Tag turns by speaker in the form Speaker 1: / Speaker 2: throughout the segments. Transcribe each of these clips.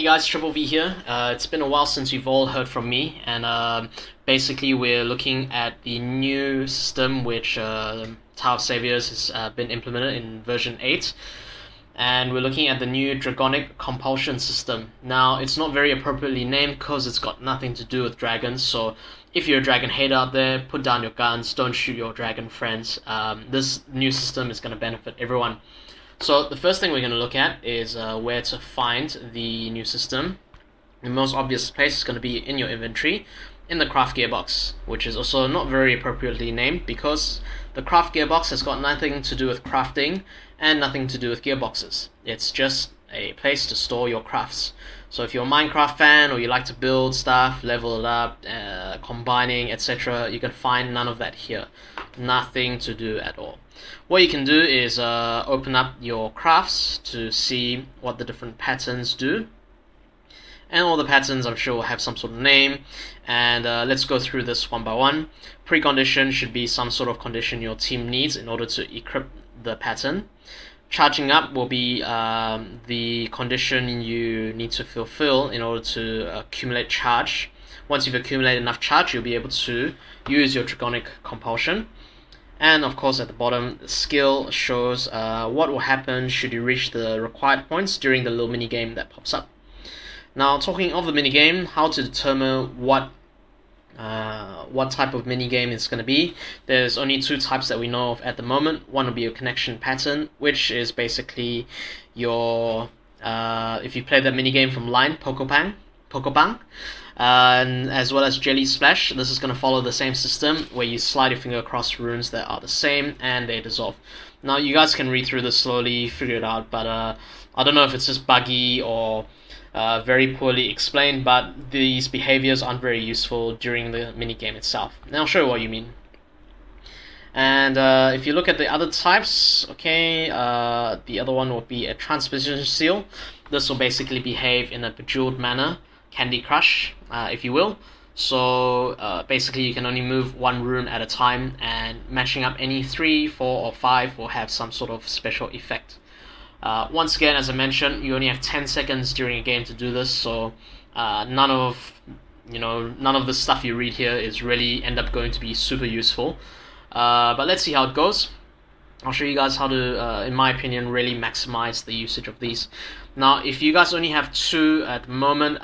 Speaker 1: guys, Triple V here. It's been a while since you've all heard from me, and basically we're looking at the new system which Tower of Saviors has been implemented in version 8, and we're looking at the new Dragonic Compulsion System. Now, it's not very appropriately named because it's got nothing to do with dragons, so if you're a dragon hater out there, put down your guns, don't shoot your dragon friends. This new system is going to benefit everyone. So the first thing we're going to look at is where to find the new system. The most obvious place is going to be in your inventory, in the craft gearbox, which is also not very appropriately named because the craft gearbox has got nothing to do with crafting and nothing to do with gearboxes. It's just a place to store your crafts. So if you're a Minecraft fan or you like to build stuff, level it up, combining, etc., you can find none of that here. Nothing to do at all. What you can do is open up your crafts to see what the different patterns do. And all the patterns, I'm sure, will have some sort of name. And let's go through this one by one. Precondition should be some sort of condition your team needs in order to equip the pattern. Charging up will be the condition you need to fulfill in order to accumulate charge. Once you've accumulated enough charge, you'll be able to use your Dragonic Compulsion. And of course, at the bottom, the skill shows what will happen should you reach the required points during the little mini game that pops up. Now, talking of the mini game, how to determine what type of mini game it's going to be. There's only two types that we know of at the moment. One will be a connection pattern, which is basically your if you play the mini game from Line Pokobang, and as well as Jelly Splash. This is going to follow the same system where you slide your finger across runes that are the same and they dissolve. Now, you guys can read through this slowly, figure it out, but I don't know if it's just buggy or very poorly explained, but these behaviors aren't very useful during the minigame itself. And I'll show you what you mean. And if you look at the other types, okay, the other one will be a transposition seal. This will basically behave in a bejeweled manner, Candy Crush, if you will. So basically you can only move one rune at a time, and matching up any 3, 4, or 5 will have some sort of special effect. Once again, as I mentioned, you only have 10 seconds during a game to do this, so none of the stuff you read here is really end up going to be super useful. But let's see how it goes. I'll show you guys how to, in my opinion, really maximize the usage of these. Now, if you guys only have 2 at the moment,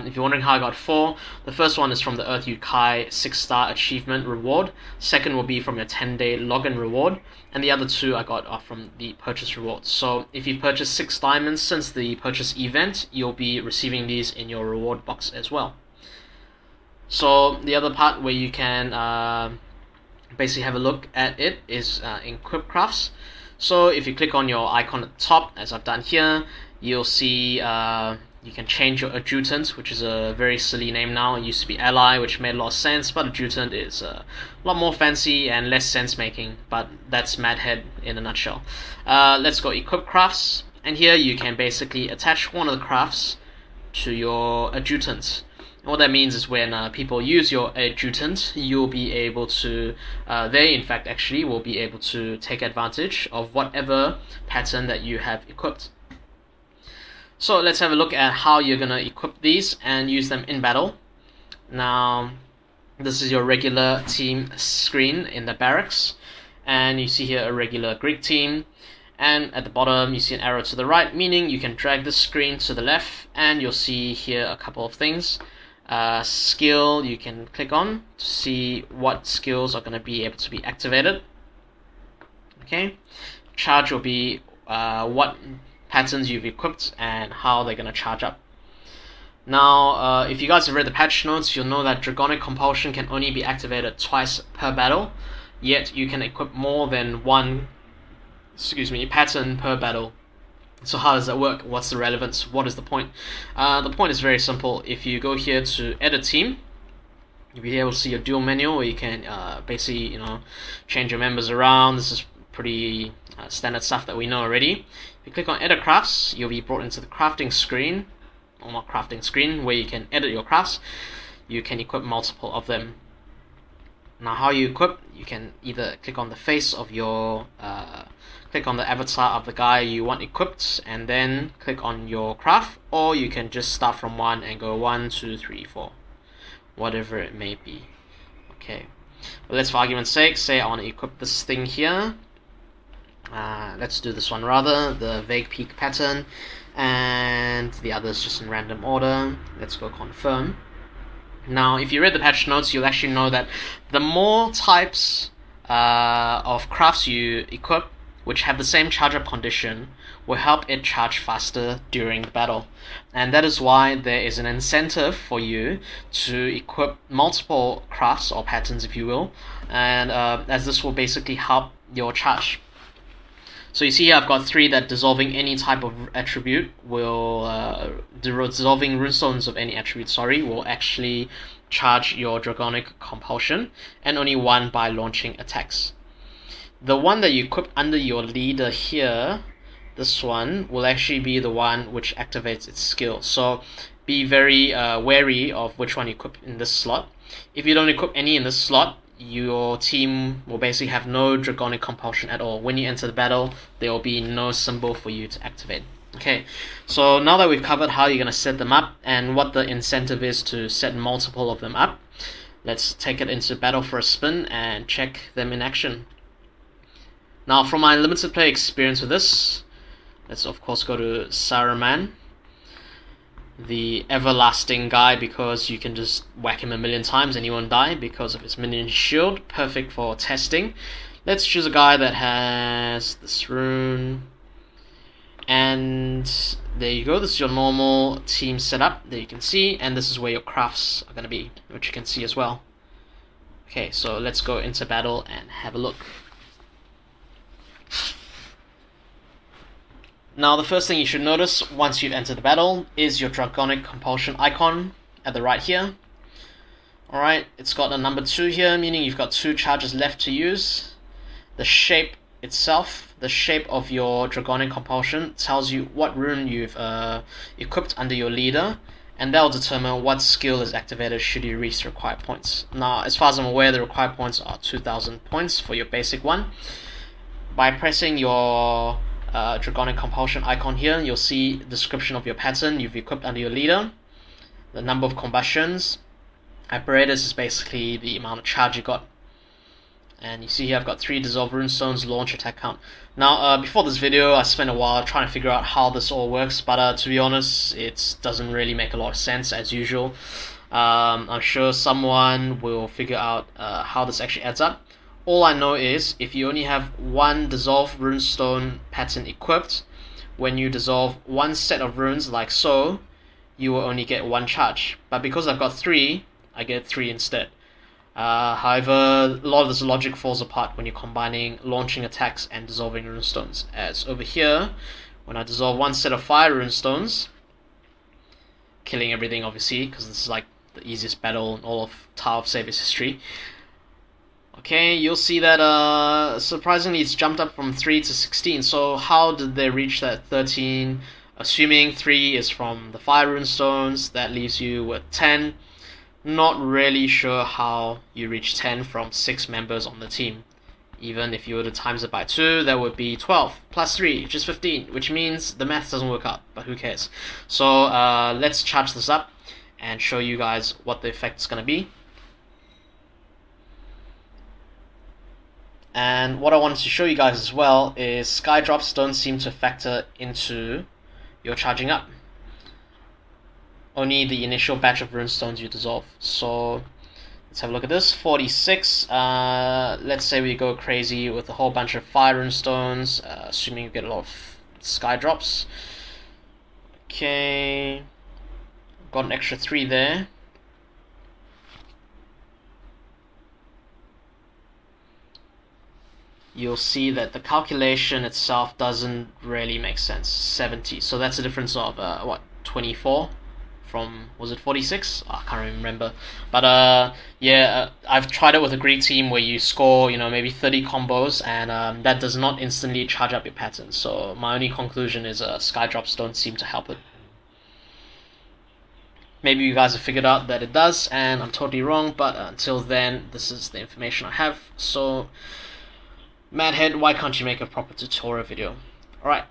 Speaker 1: if you're wondering how I got 4, the first one is from the Earth Yukai 6-star achievement reward. Second will be from your 10-day login reward. And the other 2 I got are from the purchase reward. So if you've purchased 6 diamonds since the purchase event, you'll be receiving these in your reward box as well. So the other part where you can basically have a look at it is in Equip Crafts. So if you click on your icon at the top, as I've done here, you'll see you can change your adjutant, which is a very silly name now. It used to be ally, which made a lot of sense, but adjutant is a lot more fancy and less sense making, but that's Madhead in a nutshell. Let's go Equip Crafts, and here you can basically attach one of the crafts to your adjutant. And what that means is when people use your adjutant, you'll be able to, they in fact actually will be able to take advantage of whatever pattern that you have equipped. So let's have a look at how you're going to equip these and use them in battle. Now, this is your regular team screen in the barracks, and you see here a regular Greek team, and at the bottom you see an arrow to the right, meaning you can drag the screen to the left, and you'll see here a couple of things. Skill you can click on to see what skills are going to be able to be activated. Okay, charge will be what patterns you've equipped and how they're going to charge up. Now, if you guys have read the patch notes, you'll know that Dragonic Compulsion can only be activated twice per battle, yet you can equip more than one pattern per battle. So how does that work? What's the relevance? What is the point? The point is very simple. If you go here to edit team, you'll be able to see your dual menu where you can basically change your members around. This is pretty standard stuff that we know already. If you click on edit crafts, you'll be brought into the crafting screen, or not crafting screen, where you can edit your crafts. You can equip multiple of them. Now how you equip, you can either click on the face of your, click on the avatar of the guy you want equipped, and then click on your craft, or you can just start from 1 and go 1, 2, 3, 4, whatever it may be. Okay, but let's, for argument's sake, say I want to equip this thing here. Let's do this one rather, the vague peak pattern, and the others just in random order. Let's go confirm. Now, if you read the patch notes, you'll actually know that the more types of crafts you equip, which have the same charge up condition, will help it charge faster during the battle. And that is why there is an incentive for you to equip multiple crafts or patterns, if you will, and as this will basically help your charge. So you see here I've got 3 that dissolving any type of attribute will, dissolving runestones of any attribute, sorry, will actually charge your Dragonic Compulsion, and only 1 by launching attacks. The one that you equip under your leader here, this one, will actually be the one which activates its skill. So be very wary of which one you equip in this slot. If you don't equip any in this slot, your team will basically have no Dragonic Compulsion at all. When you enter the battle, there will be no symbol for you to activate. Okay, so now that we've covered how you're going to set them up and what the incentive is to set multiple of them up, let's take it into battle for a spin and check them in action. Now, from my limited play experience with this, let's of course go to Saruman, the everlasting guy, because you can just whack him a million times and he won't die because of his minion shield. Perfect for testing. Let's choose a guy that has this rune, and there you go. This is your normal team setup that you can see, and this is where your crafts are going to be, which you can see as well. Okay, so let's go into battle and have a look. Now, the first thing you should notice once you've entered the battle is your Dragonic Compulsion icon at the right here. Alright, it's got a number 2 here, meaning you've got 2 charges left to use. The shape itself, the shape of your Dragonic Compulsion, tells you what rune you've equipped under your leader, and that will determine what skill is activated should you reach the required points. Now, as far as I'm aware, the required points are 2,000 points for your basic one. By pressing your Dragonic Compulsion icon here, you'll see the description of your pattern you've equipped under your leader, the number of combustions. Apparatus is basically the amount of charge you got, and you see here I've got 3 dissolve runestones, launch attack count. Now before this video I spent a while trying to figure out how this all works, but to be honest, it doesn't really make a lot of sense as usual. I'm sure someone will figure out how this actually adds up. All I know is, if you only have 1 dissolve runestone pattern equipped, when you dissolve 1 set of runes like so, you will only get 1 charge. But because I've got 3, I get 3 instead. However, a lot of this logic falls apart when you're combining launching attacks and dissolving runestones. As over here, when I dissolve 1 set of fire runestones, killing everything obviously, because this is like the easiest battle in all of Tower of Savior's history. Okay, you'll see that surprisingly it's jumped up from 3 to 16. So how did they reach that 13? Assuming 3 is from the fire runestones, that leaves you with 10. Not really sure how you reach 10 from 6 members on the team. Even if you were to times it by 2, that would be 12 plus 3, which is 15, which means the math doesn't work out, but who cares. So let's charge this up and show you guys what the effect is going to be. And what I wanted to show you guys as well is sky drops don't seem to factor into your charging up. Only the initial batch of runestones you dissolve. So let's have a look at this. 46. Let's say we go crazy with a whole bunch of fire runestones, assuming you get a lot of sky drops. Okay, got an extra 3 there. You'll see that the calculation itself doesn't really make sense. 70, so that's a difference of what, 24 from, was it 46? I can't remember. But yeah, I've tried it with a Greek team where you score, you know, maybe 30 combos, and that does not instantly charge up your pattern. So my only conclusion is sky drops don't seem to help it. Maybe you guys have figured out that it does, and I'm totally wrong, but until then, this is the information I have. So, Madhead, why can't you make a proper tutorial video? Alright,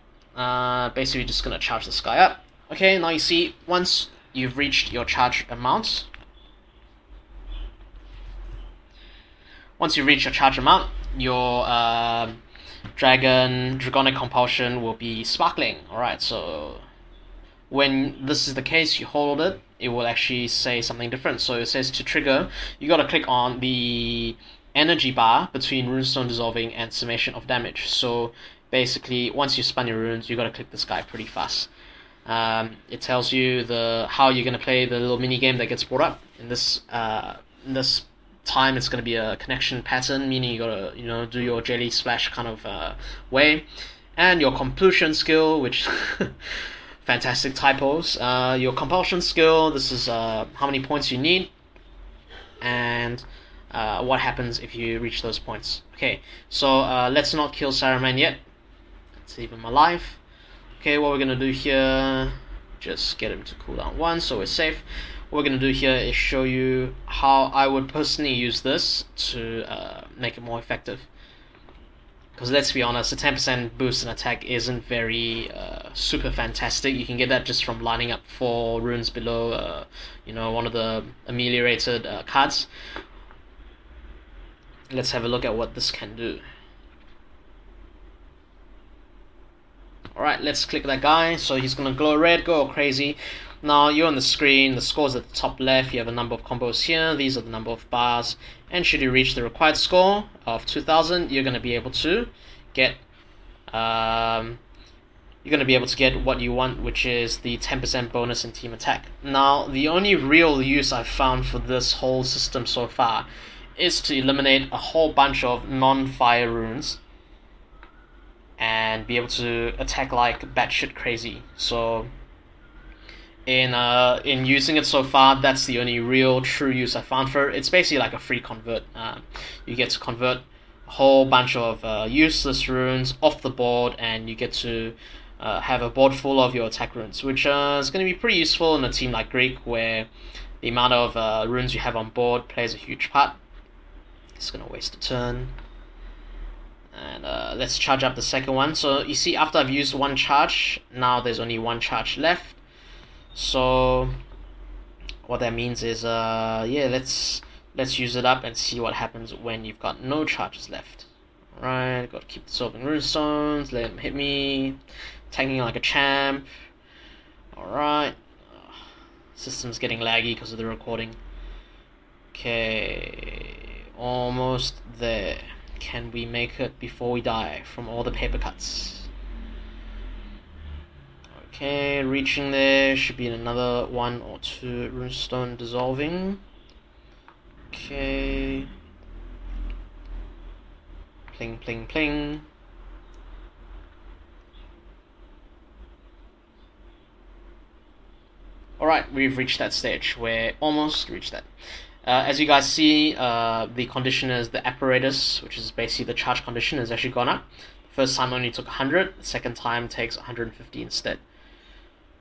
Speaker 1: basically just gonna charge this guy up. Okay, now you see, once you've reached your charge amount, your Dragonic Compulsion will be sparkling. Alright, so when this is the case, you hold it, it will actually say something different. So it says to trigger, you gotta click on the energy bar between runestone dissolving and summation of damage. So basically, once you spun your runes, you gotta click this guy pretty fast. It tells you how you're gonna play the little mini game that gets brought up. In this time, it's gonna be a connection pattern, meaning you gotta do your jelly splash kind of way, and your compulsion skill, which fantastic typos. Your compulsion skill. This is how many points you need, and what happens if you reach those points. Okay, so let's not kill Saruman yet. Let's leave him alive. Okay, what we're gonna do here, just get him to cooldown 1, so we're safe. What we're gonna do here is show you how I would personally use this to make it more effective. Because let's be honest, a 10% boost in attack isn't very super fantastic. You can get that just from lining up 4 runes below, one of the ameliorated cards. Let's have a look at what this can do. Alright, let's click that guy. So he's gonna glow red, go crazy. Now you're on the screen, the score's at the top left, you have a number of combos here, these are the number of bars, and should you reach the required score of 2000, you're gonna be able to get what you want, which is the 10% bonus in team attack. Now, the only real use I've found for this whole system so far is to eliminate a whole bunch of non-fire runes and be able to attack like batshit crazy. So in using it so far, that's the only real true use I found for it. It's basically like a free convert. You get to convert a whole bunch of useless runes off the board, and you get to have a board full of your attack runes, which is going to be pretty useful in a team like Greek, where the amount of runes you have on board plays a huge part. It's going to waste a turn. And let's charge up the second one. So you see, after I've used one charge, now there's only one charge left. So what that means is, yeah, let's use it up and see what happens when you've got no charges left. Alright, got to keep dissolving runestones, let him hit me, tanking like a champ. Alright, system's getting laggy because of the recording. Okay, almost there. Can we make it before we die from all the paper cuts? Okay, reaching there, should be in another 1 or 2 runestone dissolving. Okay. Pling, pling, pling. Alright, we've reached that stage. We're almost reached that. As you guys see, the condition is the apparatus, which is basically the charge condition, has actually gone up. The first time only took 100, the second time takes 150 instead.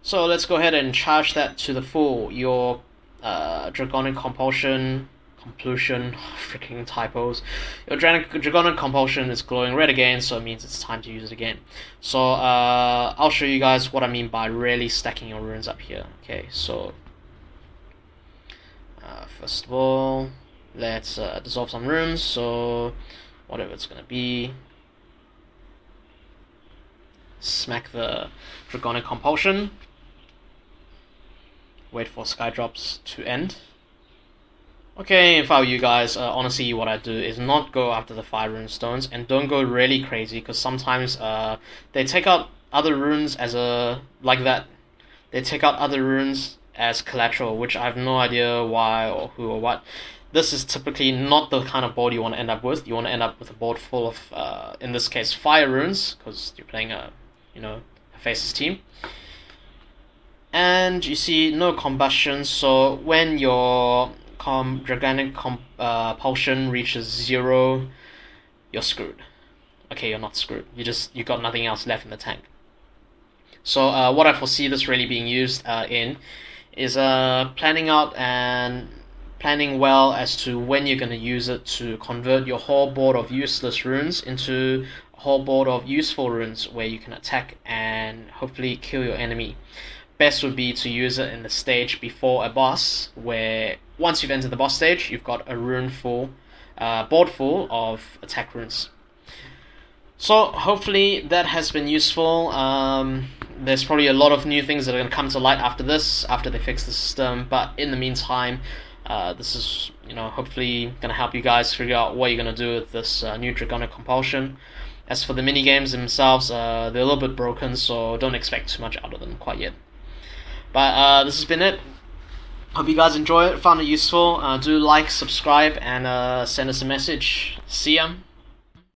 Speaker 1: So let's go ahead and charge that to the full. Your Dragonic Compulsion, freaking typos. Your Dragonic Compulsion is glowing red again, so it means it's time to use it again. So I'll show you guys what I mean by really stacking your runes up here. Okay, so first of all, let's dissolve some runes, so whatever it's gonna be. Smack the Dragonic Compulsion. Wait for Skydrops to end. Okay, if I were you guys, honestly what I do is not go after the 5 rune stones, and don't go really crazy, because sometimes they take out other runes as like that. They take out other runes as collateral, which I have no idea why or who or what. This is typically not the kind of board you want to end up with. You want to end up with a board full of, in this case, fire runes, because you're playing a faceless team. And you see no combustion, so when your Dragonic Compulsion reaches 0, you're screwed. Okay, you're not screwed. You got nothing else left in the tank. So what I foresee this really being used in is planning well as to when you're going to use it to convert your whole board of useless runes into a whole board of useful runes where you can attack and hopefully kill your enemy. Best would be to use it in the stage before a boss, where once you've entered the boss stage, you've got a board full of attack runes. So hopefully that has been useful. There's probably a lot of new things that are going to come to light after this, after they fix the system, but in the meantime, this is, hopefully going to help you guys figure out what you're going to do with this new Dragonic Compulsion. As for the minigames themselves, they're a little bit broken, so don't expect too much out of them quite yet. But this has been it. Hope you guys enjoy it, found it useful. Do like, subscribe, and send us a message. See ya!